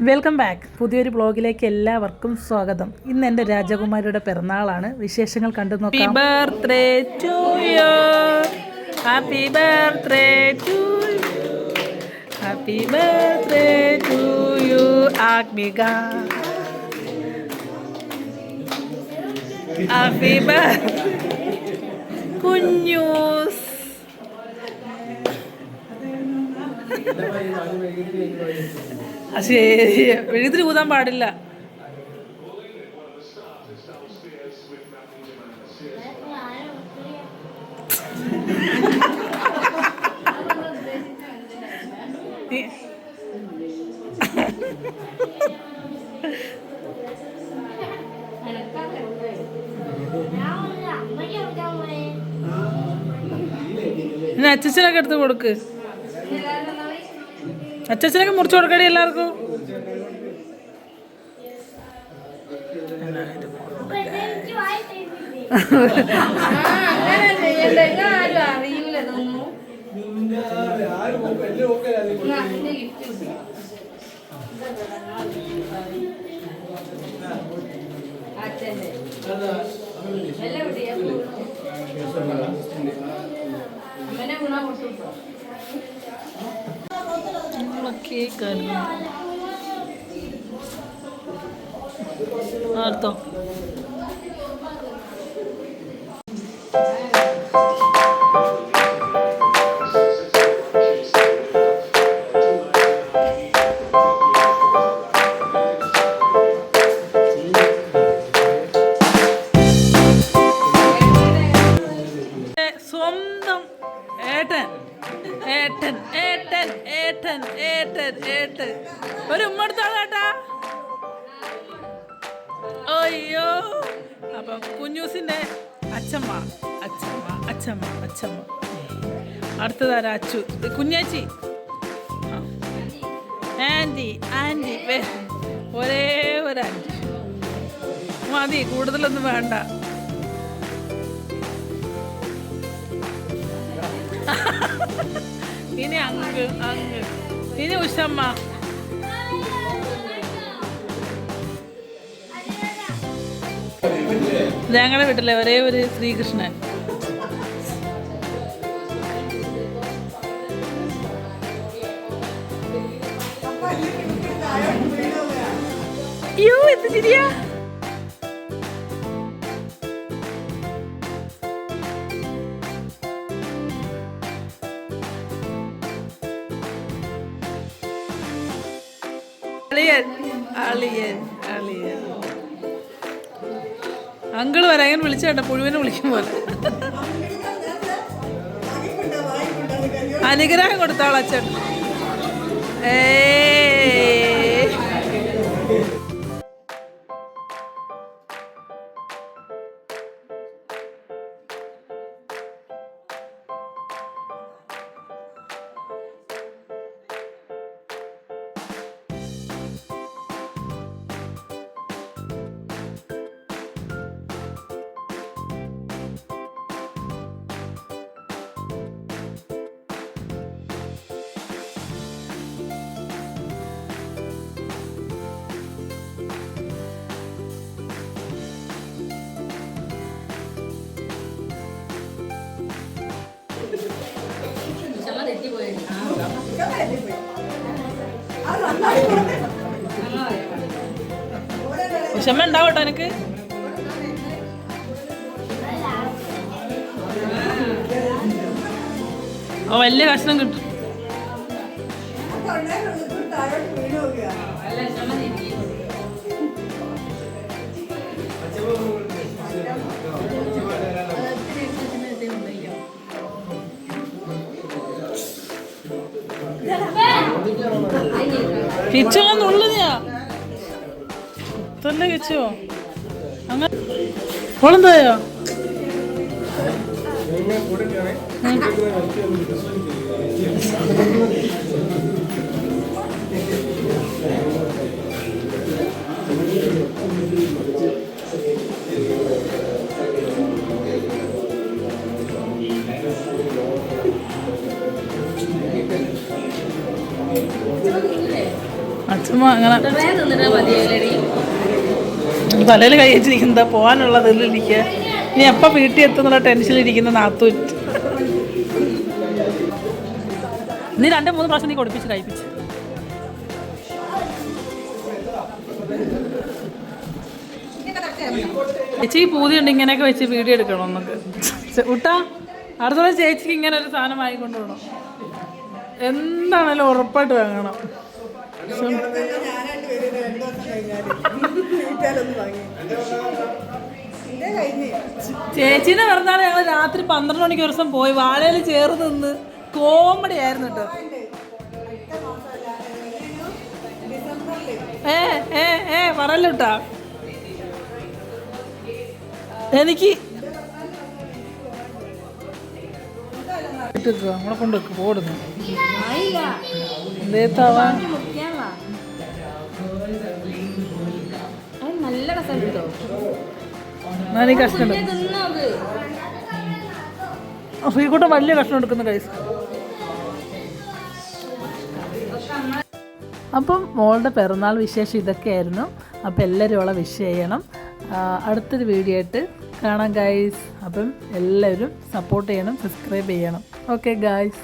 Welcome back. പുതിയൊരു ബ്ലോഗിലേക്ക് എല്ലാവർക്കും സ്വാഗതം. ഇന്ന് എൻ്റെ രാജകുമാരിയുടെ പിറന്നാളാണ്. വിശേഷങ്ങൾ കണ്ടു നോക്കാം. Happy birthday to you, happy birthday to you, happy birthday to you Agmika, happy birthday കുഞ്ഞൂസ്. ശരി, എഴുതിൽ ഊതാൻ പാടില്ല. അച്ഛനൊക്കെ എടുത്ത് കൊടുക്ക്. അച്ഛനൊക്കെ മുറിച്ചു കൊടുക്കടി എല്ലാവർക്കും. ആർത്തോ സ്വന്തം ഏട്ടൻ ഏട്ടൻ ഏട്ടൻ ഏട്ടൻ ഏട്ടൻ ഏട്ടൻ ഒരു ഉമ്മടുത്താളേട്ടാ. അയ്യോ, അപ്പം കുഞ്ഞൂസിൻ്റെ അച്ഛമ്മ അച്ഛമ്മ അച്ഛമ്മ അച്ഛമ്മ. അടുത്തതാരാ? അച്ചു, കുഞ്ഞാച്ചി, ആൻറ്റി ആൻറ്റി. ഒരേ ഒരു ആൻറ്റി മതി, കൂടുതലൊന്നും വേണ്ട. ഇനി അങ്ങ് അങ്ങ് ഇനി ഉഷമ്മ. ഞങ്ങളുടെ വീട്ടിലെ ഒരേ ഒരു ശ്രീകൃഷ്ണൻ. അയ്യോ, എന്ത് ശരിയാ. അളിയൻ അളിയൻ അളിയൻ. അങ്കിള് വരാൻ ഇങ്ങനെ വിളിച്ചു കേട്ടോ, പുഴുവിനെ വിളിക്കും പോലെ. അനുഗ്രഹം കൊടുത്താൾ അച്ഛൻ. ക്ഷമ ഉണ്ടാവട്ടോ എനിക്ക്. വലിയ കഷ്ണം കിട്ടും. കിച്ചോന്നുള്ളതാ തന്നെ കിച്ചോ അങ്ങനെ ഓളെന്തായോ. അച്ഛമ്മ അങ്ങനെ തലയിൽ കൈ വെച്ചിരിക്കുന്നത് പോകാനുള്ള ഇതിലിരിക്കുക. ഇനി എപ്പോൾ വീട്ടിൽ എത്തുന്നുള്ള ടെൻഷനിലിരിക്കുന്ന നാത്തൂൻ. നീ 2-3 പ്രാവശ്യം നീ കൊടുപ്പിച്ച് കഴിപ്പിച്ച്. ചേച്ചി പൂതിയുണ്ട് ഇങ്ങനെയൊക്കെ വെച്ച് വീഡിയോ എടുക്കണം എന്നൊക്കെ. ഊട്ടാ അടുത്തുള്ള ചേച്ചിക്ക് ഇങ്ങനെ ഒരു സാധനം വാങ്ങിക്കൊണ്ട് പോകണം. എന്താണേലും ഉറപ്പായിട്ട് വാങ്ങണം. ചേച്ചീനെ പറഞ്ഞാൽ ഞങ്ങൾ രാത്രി 12 മണിക്ക് ഒരു ദിവസം പോയി വാഴയിൽ ചേർന്ന് നിന്ന് കോമഡി ആയിരുന്നു കേട്ടോ. പറയല്ലോ കേട്ടാ. എനിക്ക് നമ്മളെ കൊണ്ട് പോടുന്നു എന്തേത്താവാ നല്ല കഷ്ണം ശ്രീകൂട്ടം വലിയ കഷ്ണം എടുക്കുന്ന കൈസ്. അപ്പം മോളുടെ പിറന്നാൾ വിശേഷം ഇതൊക്കെയായിരുന്നു. അപ്പം എല്ലാവരും അവളെ വിഷ് ചെയ്യണം. അടുത്തൊരു വീഡിയോ ആയിട്ട് കാണാം ഗൈസ്. അപ്പം എല്ലാവരും സപ്പോർട്ട് ചെയ്യണം, സബ്സ്ക്രൈബ് ചെയ്യണം. Okay guys.